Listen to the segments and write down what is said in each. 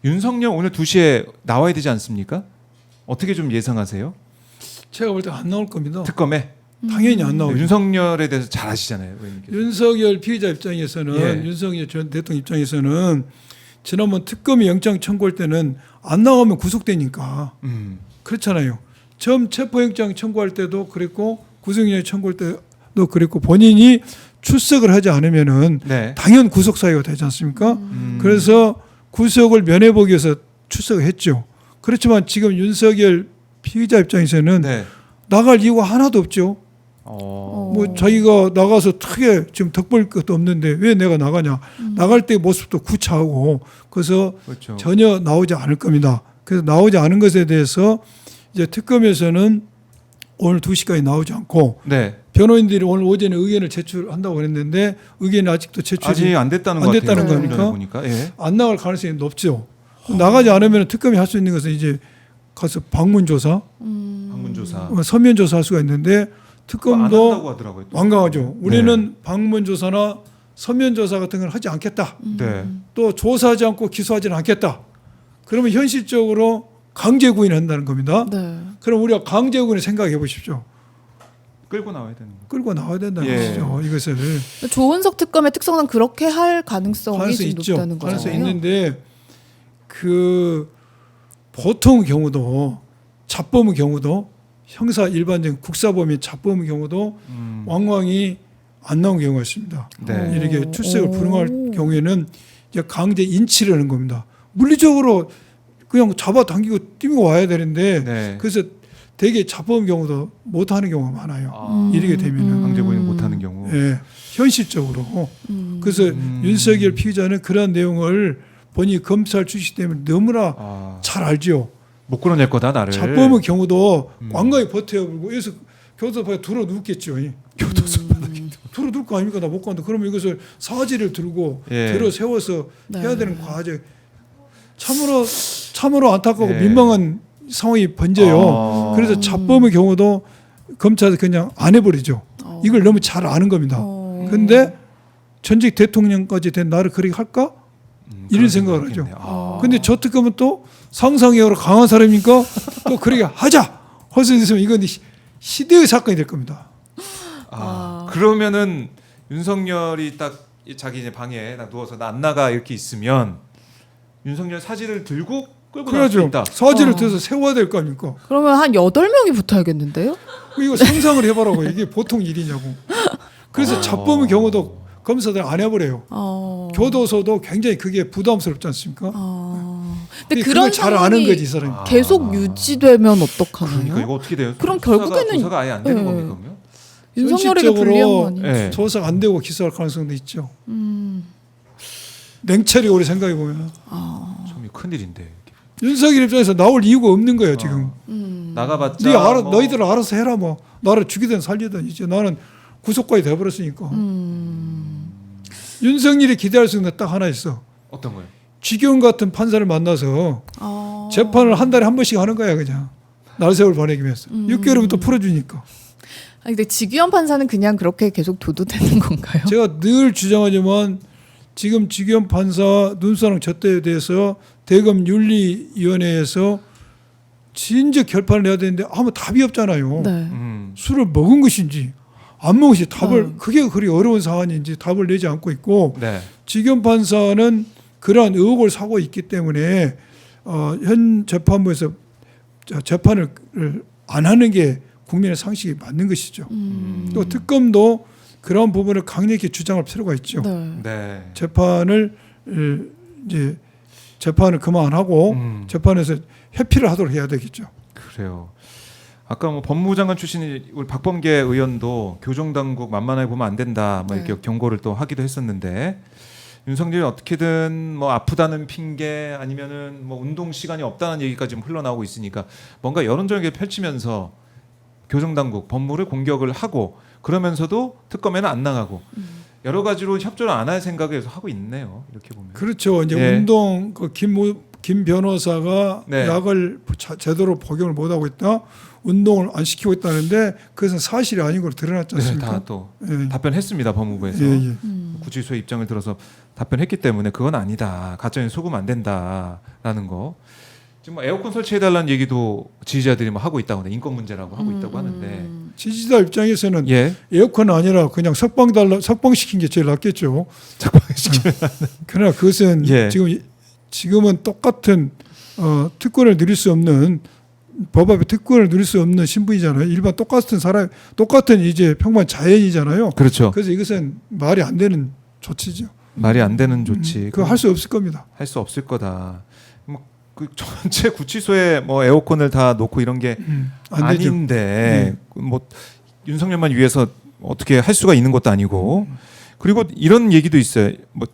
윤석열 오늘 2시에 나와야 되지 않습니까? 어떻게 좀 예상하세요? 제가 볼 때 안 나올 겁니다. 특검에? 당연히 안 나오죠. 윤석열에 대해서 잘 아시잖아요. 의원님께서. 윤석열 피의자 입장에서는 예. 윤석열 전 대통령 입장에서는 지난번 특검이 영장 청구할 때는 안 나오면 구속되니까 그렇잖아요. 처음 체포영장 청구할 때도 그랬고 구속영장 청구할 때도 그랬고 본인이 출석을 하지 않으면은 네. 당연 구속 사유가 되지 않습니까? 그래서 구속을 면해보기 위해서 출석을 했죠. 그렇지만 지금 윤석열 피의자 입장에서는 네. 나갈 이유가 하나도 없죠. 뭐 자기가 나가서 크게 지금 덕볼 것도 없는데 왜 내가 나가냐. 나갈 때 모습도 구차하고 그래서 그렇죠. 전혀 나오지 않을 겁니다. 그래서 나오지 않은 것에 대해서 이제 특검에서는 오늘 2시까지 나오지 않고 네. 변호인들이 오늘 오전에 의견을 제출한다고 그랬는데 의견이 아직도 제출이 아직 안 됐다는 안 것 됐다는 같아요. 거니까? 언론에 보니까. 예. 안 나갈 가능성이 높죠. 나가지 않으면 특검이 할 수 있는 것은 이제 가서 방문 조사, 방문 조사. 서면 조사할 수가 있는데 안 특검도 한다고 하더라고요. 또. 완강하죠. 우리는 방문 조사나 서면 조사 같은 걸 하지 않겠다. 네. 또 조사하지 않고 기소하지는 않겠다. 그러면 현실적으로 강제 구인한다는 겁니다. 네. 그럼 우리가 강제 구인을 생각해 보십시오. 끌고 나와야 되는 거. 끌고 나와야 된다는 예. 것이죠. 이것을 조은석 특검의 특성상 그렇게 할 가능성이 가능성이 좀 있죠. 높다는 가능성이 거잖아요. 있는데 그 보통 경우도 자범의 경우도 형사 일반적인 국사범의 자범의 경우도 왕왕이 안 나온 경우가 있습니다. 네. 이렇게 출석을 오. 불응할 경우에는 이제 강제 인치를 하는 겁니다. 물리적으로 그냥 잡아당기고 뛰고 와야 되는데 네. 그래서 되게 자범 경우도 못 하는 경우가 많아요. 아, 이렇게 되면은 강제 구인 못 하는 경우. 예, 현실적으로. 그래서 윤석열 피의자는 그런 내용을 본인이 검찰 출신 때문에 너무나 아, 잘 알죠. 못 끌어낼 거다 나를. 자범의 경우도 완강히 버텨보고 여기서 교도소에 들어 눕겠죠. 교도소 들어 눕고 아닙니까? 나 못 간다. 그러면 이것을 사지를 들고 예. 들어 세워서 네. 해야 되는 과제. 참으로 안타깝고 예. 민망한 상황이 번져요. 아. 그래서 자범의 경우도 검찰에서 그냥 안 해버리죠. 이걸 너무 잘 아는 겁니다. 근데 전직 대통령까지 된 나를 그렇게 할까? 이런 그런 생각을 생각이 하죠. 있겠네요. 아. 근데 저 특검은 또 상상력으로 강한 사람이니까 또 그렇게 하자. 할수 있으면 이건 시대의 사건이 될 겁니다. 그러면은 윤석열이 딱 자기 이제 방에 나 누워서 나 안 나가 이렇게 있으면 윤석열 사진을 들고 끌고 나올 수 그러죠. 있다. 사지를 들어서 세워야 될 거 아닙니까? 그러면 한 8명이 붙어야겠는데요? 이거 상상을 해보라고. 이게 보통 일이냐고. 그래서 자범의 경우도 검사들 안 해버려요. 교도소도 굉장히 그게 부담스럽지 않습니까? 근데 그걸 그런 잘 아는 상황이 거지 이 사람이. 계속 유지되면 어떡하나요? 그러니까 이거 어떻게 돼요? 그럼 수사가, 결국에는- 조사가 아예 안 되는 예. 겁니까 그러면? 윤석열에게 불리한 거 아니에요? 예. 조사가 안 되고 기소할 가능성도 있죠. 냉철히 우리 생각해 보면 참 큰 일인데. 윤석열 입장에서 나올 이유가 없는 거예요 지금. 나가봤자. 네 알아, 뭐 너희들 알아서 해라 뭐. 나를 죽이든 살리든 이제 나는 구속까지 돼버렸으니까. 윤석열이 기대할 수 있는 게 딱 하나 있어. 어떤 거요? 지경 같은 판사를 만나서 재판을 한 달에 한 번씩 하는 거야 그냥. 날세월 보내기 위해서. 6개월이면 또 풀어주니까. 아니, 근데 지규현 판사는 그냥 그렇게 계속 둬도 되는 건가요? 제가 늘 주장하지만 지금 지경 판사 눈사람 잣대에 대해서 대검 윤리위원회에서 진즉 결판을 내야 되는데 아무 답이 없잖아요. 네. 술을 먹은 것인지 안 먹은 것인지 답을 그게 그리 어려운 사안인지 답을 내지 않고 있고 네. 지경 판사는 그러한 의혹을 사고 있기 때문에 현 재판부에서 재판을 안 하는 게 국민의 상식이 맞는 것이죠. 또 특검도 그런 부분을 강력히 주장할 필요가 있죠. 네. 네. 재판을 그만하고 재판에서 회피를 하도록 해야 되겠죠. 그래요. 아까 뭐 법무부 장관 출신이 우리 박범계 의원도 교정당국 만만하게 보면 안 된다. 뭐 이렇게 네. 경고를 또 하기도 했었는데 윤석열이 어떻게든 뭐 아프다는 핑계 아니면은 뭐 운동 시간이 없다는 얘기까지 좀 흘러나오고 있으니까 뭔가 여론전개 펼치면서 교정당국 법무를 공격을 하고 그러면서도 특검에는 안 나가고 여러 가지로 협조를 안 할 생각을 계속 하고 있네요. 이렇게 보면. 그렇죠. 이제 예. 운동 그 김 변호사가 네. 약을 제대로 복용을 못하고 있다, 운동을 안 시키고 있다는데 그것은 사실이 아닌 걸로 드러났지 네, 않습니까? 다 또 예. 답변했습니다. 법무부에서 예, 예. 구치소의 입장을 들어서 답변했기 때문에 그건 아니다. 가짜뉴스 속으면 안 된다라는 거. 지금 뭐 에어컨 설치해달라는 얘기도 지지자들이 뭐 하고 있다고, 인권 문제라고 하고 있다고 하는데. 지지자 입장에서는 예. 에어컨 아니라 그냥 석방시킨 게 제일 낫겠죠. 적방시키면. 그러나 그것은 예. 지금은 똑같은 특권을 누릴 수 없는, 법 앞에 특권을 누릴 수 없는 신분이잖아요. 일반 똑같은 사람, 똑같은 이제 평범한 자연이잖아요. 그렇죠. 그래서 이것은 말이 안 되는 조치죠. 말이 안 되는 조치. 그거 할 수 없을 겁니다. 할 수 없을 거다. 뭐 그 전체 구치소에 뭐 에어컨을 다 놓고 이런 게 안 되죠. 아닌데 뭐 윤석열만 위해서 어떻게 할 수가 있는 것도 아니고. 그리고 이런 얘기도 있어요. 뭐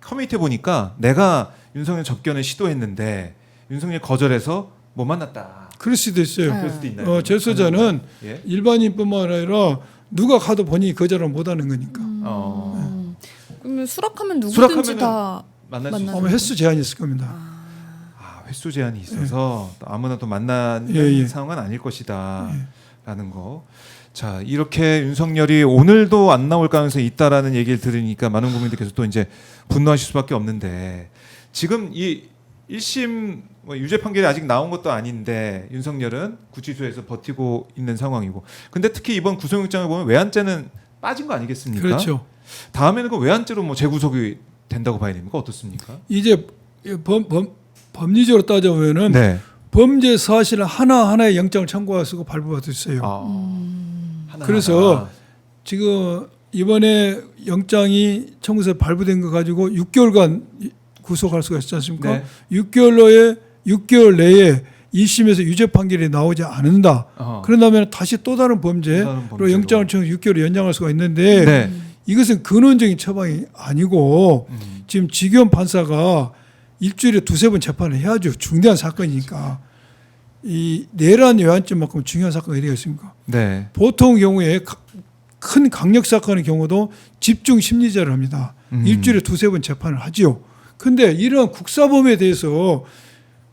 커뮤니티 보니까 내가 윤석열 접견을 시도했는데 윤석열 거절해서 못 만났다. 그럴 수도 있어요. 네. 그럴 수도 있나요? 재소자는 예? 일반인뿐만 아니라 누가 가도 본인이 거절을 못하는 거니까. 그러면 수락하면 누구든지 수락하면은 다 만날 수 만나는 있어요. 아마 횟수 제한이 있을 겁니다. 횟수 제한이 있어서 또 아무나 또 만나는 예. 상황은 아닐 것이다라는 거. 자, 이렇게 윤석열이 오늘도 안 나올 가능성이 있다라는 얘기를 들으니까 많은 국민들께서 또 이제 분노하실 수밖에 없는데, 지금 이 1심 뭐 유죄 판결이 아직 나온 것도 아닌데 윤석열은 구치소에서 버티고 있는 상황이고, 근데 특히 이번 구속영장을 보면 외환죄는 빠진 거 아니겠습니까? 그렇죠. 다음에는 그 외환죄로 뭐 재구속이 된다고 봐야 됩니까? 어떻습니까? 이제 법리적으로 따져보면은 네. 범죄 사실 하나하나의 영장을 청구할 수가 발부받을 수 있어요. 하나하나. 그래서 지금 이번에 영장이 청구서에 발부된 거 가지고 6개월간 구속할 수가 있지 않습니까? 네. 6개월 내에 2심에서 유죄 판결이 나오지 않는다. 어허. 그런다면 다시 또 다른 범죄로 다른 범죄로. 영장을 청구 6개월 연장할 수가 있는데 네. 이것은 근원적인 처방이 아니고 지금 지기현 판사가 일주일에 2-3번 재판을 해야죠. 중대한 사건이니까. 이 내란 외환죄만큼 중요한 사건이 어디가 있습니까? 네. 보통 경우에 큰 강력 사건의 경우도 집중 심리제를 합니다. 일주일에 2-3번 재판을 하지요. 그런데 이런 국사범에 대해서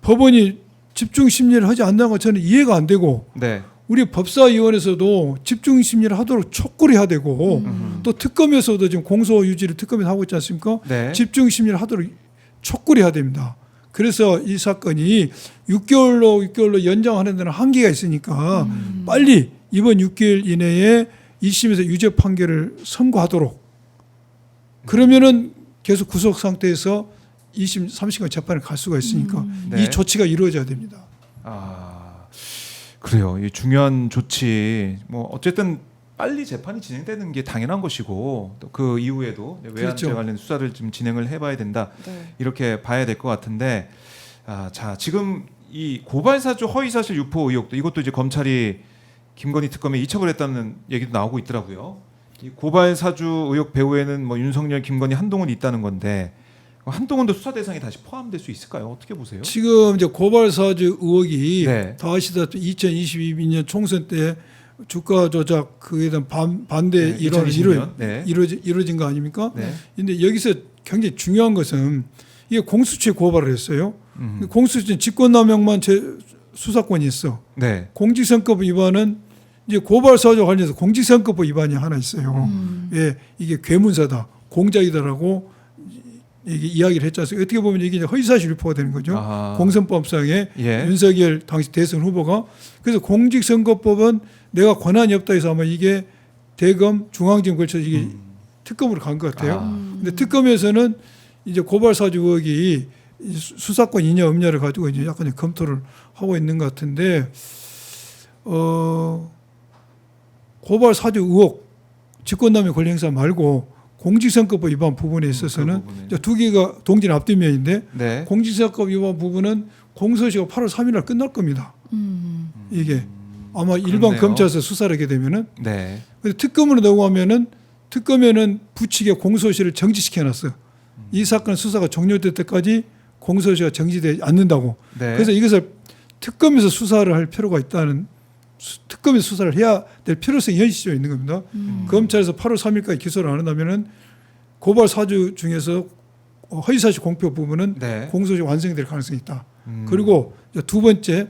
법원이 집중 심리를 하지 않는 건 저는 이해가 안 되고, 네. 우리 법사위원회에서도 집중 심리를 하도록 촉구를 해야 되고, 또 특검에서도 지금 공소 유지를 특검에서 하고 있지 않습니까? 네. 집중 심리를 하도록 촉구를 해야 됩니다. 그래서 이 사건이 6개월로 연장하는 데는 한계가 있으니까 빨리 이번 6개월 이내에 2심에서 유죄 판결을 선고하도록, 그러면은 계속 구속 상태에서 2심, 3심까지 재판을 갈 수가 있으니까 네. 이 조치가 이루어져야 됩니다. 아, 그래요. 이 중요한 조치. 뭐 어쨌든 빨리 재판이 진행되는 게 당연한 것이고, 또 그 이후에도 외환죄 그렇죠. 관련 수사를 좀 진행을 해봐야 된다. 네. 이렇게 봐야 될 것 같은데, 자, 지금 이 고발사주 허위사실 유포 의혹도, 이것도 이제 검찰이 김건희 특검에 이첩을 했다는 얘기도 나오고 있더라고요. 이 고발사주 의혹 배후에는 뭐 윤석열, 김건희, 한동훈이 있다는 건데, 한동훈도 수사 대상에 다시 포함될 수 있을까요? 어떻게 보세요? 지금 이제 고발사주 의혹이 네. 다 아시다시피 2022년 총선 때 주가 조작 그에 대한 반대 네, 일환이 2020년. 네. 이루어진 거 아닙니까? 네. 근데 여기서 굉장히 중요한 것은 이게 공수처에 고발을 했어요. 공수처는 직권남용만 수사권이 있어. 네. 공직선거법 위반은 이제 고발사주 관련해서 공직선거법 위반이 하나 있어요. 예, 이게 괴문사다, 공작이다라고 이게 이야기를 했지 않습니까? 어떻게 보면 이게 이제 허위사실 유포가 되는 거죠. 아하. 공선법상에 예. 윤석열 당시 대선 후보가, 그래서 공직선거법은 내가 권한이 없다 해서 아마 이게 대검 중앙지검 걸쳐서 이게 특검으로 간 것 같아요. 근데 특검에서는 이제 고발사주 의혹이 수사권 있냐 없냐를 가지고 이제 약간 검토를 하고 있는 것 같은데, 고발사주 의혹, 직권남용 권리 행사 말고 공직선거법 위반 부분에 있어서는 그 부분에. 이제 두 개가 동진 앞뒷면인데, 네. 공직선거법 위반 부분은 공소시효가 8월 3일 날 끝날 겁니다. 이게 아마 일반 그렇네요. 검찰에서 수사를 하게 되면은. 네. 근데 특검으로 넘어가면은 특검에는 부칙에 공소시효를 정지시켜놨어요. 이 사건 수사가 종료될 때까지 공소시효가 정지되지 않는다고. 네. 그래서 이것을 특검에서 수사를 할 필요가 있다는, 특검에서 수사를 해야 될 필요성이 현실적으로 있는 겁니다. 검찰에서 8월 3일까지 기소를 안 한다면은 고발 사주 중에서 허위사실 공표 부분은 네. 공소시효 완성될 가능성이 있다. 음. 그리고 이제 두 번째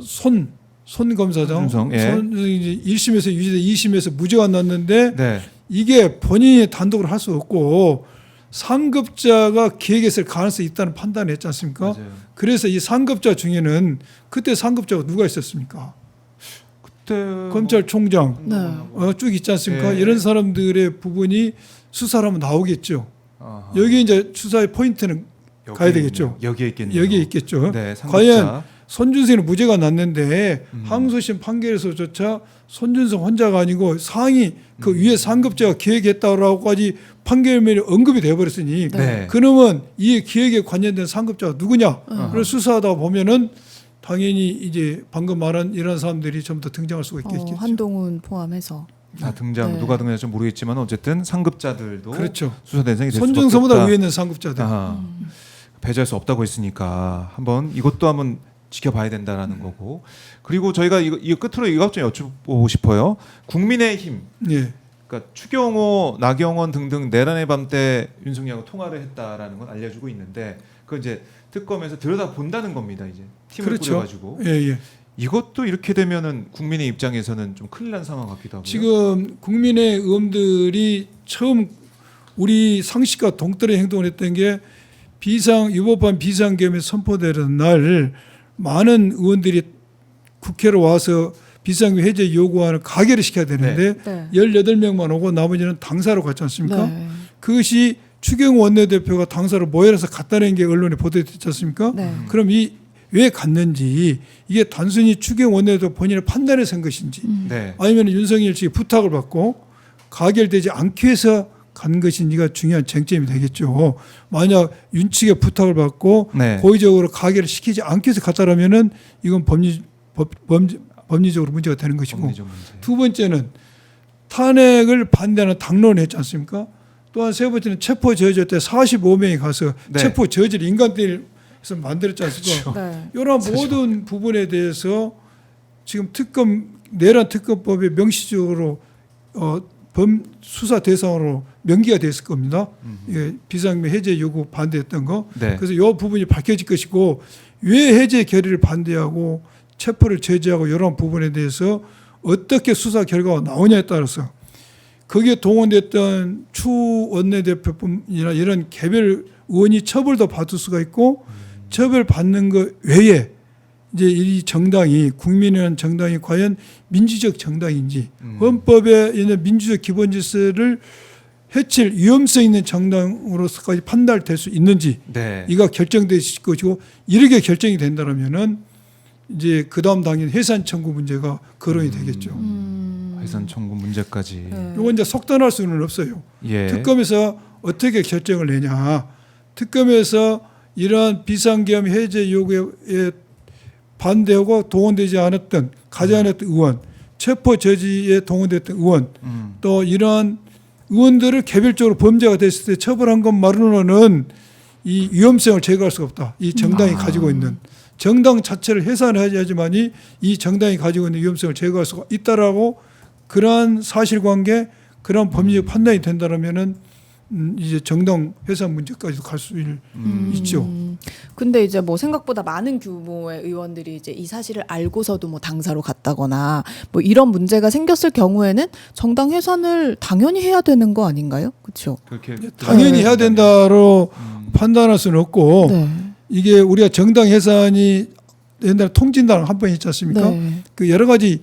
손 검사장 손준성, 예. 이제 1심에서 유죄돼 2심에서 무죄가 났는데 네. 이게 본인이 단독으로 할 수 없고 상급자가 기획했을 가능성이 있다는 판단을 했지 않습니까? 맞아요. 그래서 이 상급자 중에는 그때 상급자가 누가 있었습니까? 그때 검찰총장 네. 쭉 있지 않습니까? 예. 이런 사람들의 부분이 수사를 하면 나오겠죠. 아하. 여기 이제 수사의 포인트는 여기에 가야 되겠죠. 있네요. 여기에 있겠네요. 여기에 있겠죠. 네, 상급자. 과연 손준성은 무죄가 났는데 항소심 판결에서조차 손준성 혼자가 아니고 상위 그 위에 상급자가 기획했다라고까지 판결문에 언급이 되어버렸으니 네. 그러면 이 기획에 관련된 상급자가 누구냐를 수사하다 보면은 당연히 이제 방금 말한 이런 사람들이 좀 더 등장할 수가 있겠죠. 한동훈 포함해서. 다 등장 네. 누가 등장할지 모르겠지만 어쨌든 상급자들도 그렇죠. 수사 대상이 될 수밖에 손준성보다 없다. 위에 있는 상급자들. 아하. 배제할 수 없다고 했으니까 한번 이것도 한번 지켜봐야 된다라는 거고. 그리고 저희가 이거 끝으로 이것 좀 여쭤보고 싶어요. 국민의힘, 예. 그러니까 추경호, 나경원 등등 내란의 밤 때 윤석열하고 통화를 했다라는 건 알려주고 있는데 그 이제 특검에서 들여다 본다는 겁니다. 이제 팀을 그렇죠. 꾸려가지고 예, 예. 이것도 이렇게 되면은 국민의 입장에서는 좀 큰일 난 상황 같기도 하고요. 지금 국민의 의원들이 처음 우리 상식과 동떨어진 행동을 했던 게 위법한 비상계엄이 선포되는 날 많은 의원들이 국회로 와서 비상계엄 해제 요구안을 가결을 시켜야 되는데 네. 18명만 오고 나머지는 당사로 갔지 않습니까? 네. 그것이 추경호 원내대표가 당사로 모여서 갔다는 게 언론에 보도됐지 않습니까? 네. 그럼 왜 갔는지 이게 단순히 추경호 원내대표 본인의 판단에서 한 것인지 네. 아니면 윤석열 측이 부탁을 받고 가결되지 않기 위해서 간 것인지가 중요한 쟁점이 되겠죠. 만약 윤 측의 부탁을 받고 네. 고의적으로 가결을 시키지 않기 위해서 갔다라면은 이건 법리적으로 문제가 되는 것이고 법리적 문제. 두 번째는 탄핵을 반대하는 당론을 했지 않습니까? 또한 세 번째는 체포 저지 때 45명이 가서 네. 체포 저지를 인간대에서 만들었지 않습니까? 네. 이런 모든 부분에 대해서 지금 내란 특검법에 명시적으로 수사 대상으로 명기가 됐을 겁니다. 예, 비상계엄 해제 요구 반대했던 거. 네. 그래서 이 부분이 밝혀질 것이고 왜 해제 결의를 반대하고 체포를 제지하고 이런 부분에 대해서 어떻게 수사 결과가 나오냐에 따라서 거기에 동원됐던 추 원내대표뿐이나 이런 개별 의원이 처벌도 받을 수가 있고 처벌받는 것 외에 이제 이 정당이 국민이라는 정당이 과연 민주적 정당인지 헌법에 있는 민주적 기본 질서를 해칠 위험성 있는 정당으로서까지 판단될 수 있는지 네. 이가 결정될 것이고 이렇게 결정이 된다면은 이제 그 다음 당연 해산 청구 문제가 거론이 되겠죠. 해산 청구 문제까지. 네. 이건 이제 속단할 수는 없어요. 예. 특검에서 어떻게 결정을 내냐. 특검에서 이러한 비상계엄 해제 요구에 반대하고 동원되지 않았던 가지 않았던 의원, 체포 저지에 동원됐던 의원, 또 이러한 의원들을 개별적으로 범죄가 됐을 때 처벌한 것만으로는 이 위험성을 제거할 수가 없다. 이 정당이 가지고 있는 정당 자체를 해산해야지만이 이 정당이 가지고 있는 위험성을 제거할 수가 있다라고 그러한 사실관계, 그러한 법리적 판단이 된다라면은 이제 정당 해산 문제까지도 갈 수 있죠. 근데 이제 뭐 생각보다 많은 규모의 의원들이 이제 이 사실을 알고서도 뭐 당사로 갔다거나 뭐 이런 문제가 생겼을 경우에는 정당 해산을 당연히 해야 되는 거 아닌가요? 그렇죠? 그렇게 당연히 해야 된다로 판단할 수는 없고 네. 이게 우리가 정당 해산이 옛날에 통진당 한 번 있지 않습니까? 네. 그 여러 가지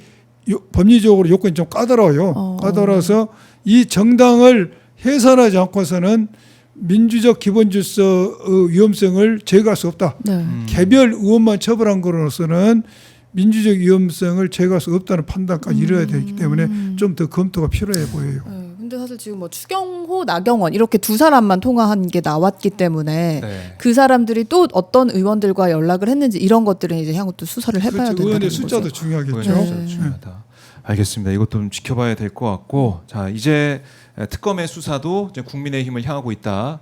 법리적으로 요건이 좀 까다로워요. 까다로워서 이 정당을 해산하지 않고서는 민주적 기본 질서의 위험성을 제거할 수 없다. 네. 개별 의원만 처벌한 거로서는 민주적 위험성을 제거할 수 없다는 판단까지 이뤄야 되기 때문에 좀 더 검토가 필요해 보여요. 네. 근데 사실 지금 뭐 추경호, 나경원 이렇게 두 사람만 통화한 게 나왔기 때문에 네. 그 사람들이 또 어떤 의원들과 연락을 했는지 이런 것들은 이제 향후 또 수사를 해봐야 그렇죠. 된다는 의원의 거죠. 숫자도 중요하겠죠. 네. 중요하다. 알겠습니다. 이것도 좀 지켜봐야 될 것 같고, 자 이제 특검의 수사도 이제 국민의힘을 향하고 있다.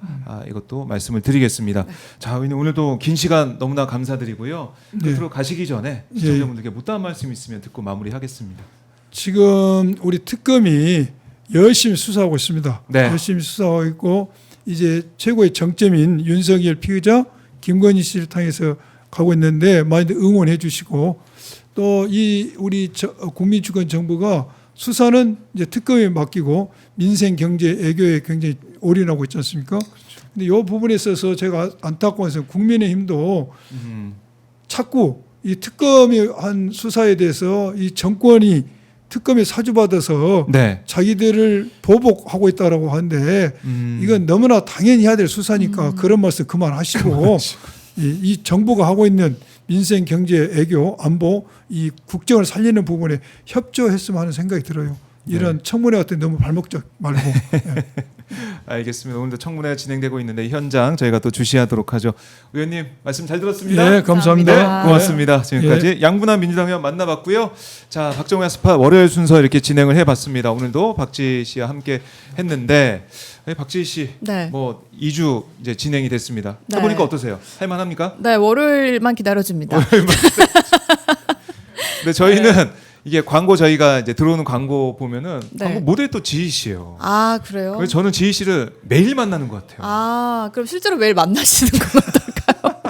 이것도 말씀을 드리겠습니다. 자 오늘도 긴 시간 너무나 감사드리고요. 네. 끝으로 가시기 전에 시청자분들께 못다한 말씀 있으면 듣고 마무리하겠습니다. 지금 우리 특검이 열심히 수사하고 있습니다. 네. 열심히 수사하고 있고 이제 최고의 정점인 윤석열 피의자 김건희 씨를 향해서 가고 있는데 많이들 응원해 주시고 또 이 우리 국민주권 정부가 수사는 이제 특검에 맡기고 민생 경제 애교에 굉장히 올인하고 있지 않습니까? 근데 이 부분에 있어서 제가 안타까운 것은 국민의힘도 자꾸 이 특검이 한 수사에 대해서 이 정권이 특검에 사주받아서 네. 자기들을 보복하고 있다라고 하는데 이건 너무나 당연히 해야 될 수사니까 그런 말씀 그만하시고 이 정부가 하고 있는 민생 경제 애교 안보 이 국정을 살리는 부분에 협조했으면 하는 생각이 들어요. 이런 청문회 같은 데 너무 발목적 말고. 예. 알겠습니다. 오늘도 청문회가 진행되고 있는데 현장 저희가 또 주시하도록 하죠. 의원님 말씀 잘 들었습니다. 네, 감사합니다. 감사합니다. 고맙습니다. 지금까지 양분한 민주당 의원 만나봤고요. 자, 박정현 스팟 월요일 순서 이렇게 진행을 해봤습니다. 오늘도 박지희 씨와 함께 했는데 박지희 씨, 네. 뭐 2주 이제 진행이 됐습니다. 네. 해보니까 어떠세요? 할만합니까? 네, 월요일만 기다려줍니다. 근데 저희는 이게 광고 저희가 이제 들어오는 광고 보면은 네. 광고 모델 또 지희 씨예요. 아, 그래요? 그래서 저는 지희 씨를 매일 만나는 것 같아요. 아, 그럼 실제로 매일 만나시는 건 어떨까요?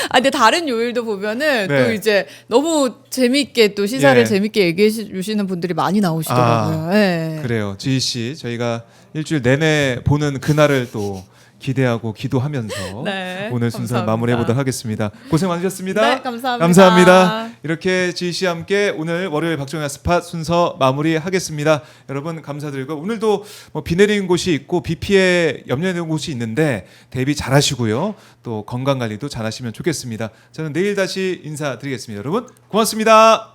아, 근데 다른 요일도 보면은 네. 또 이제 너무 재미있게 또 시사를 예. 재미있게 얘기해 주시는 분들이 많이 나오시더라고요. 예. 그래요. 지희 씨, 저희가 일주일 내내 보는 그날을 또 기대하고 기도하면서 네, 오늘 순서 감사합니다. 마무리해 보도록 하겠습니다. 고생 많으셨습니다. 네, 감사합니다. 감사합니다. 이렇게 지희 씨와 함께 오늘 월요일 박정현 스팟 순서 마무리하겠습니다. 여러분 감사드리고 오늘도 뭐 비 내리는 곳이 있고 비 피해 염려되는 곳이 있는데 대비 잘하시고요. 또 건강 관리도 잘하시면 좋겠습니다. 저는 내일 다시 인사드리겠습니다. 여러분 고맙습니다.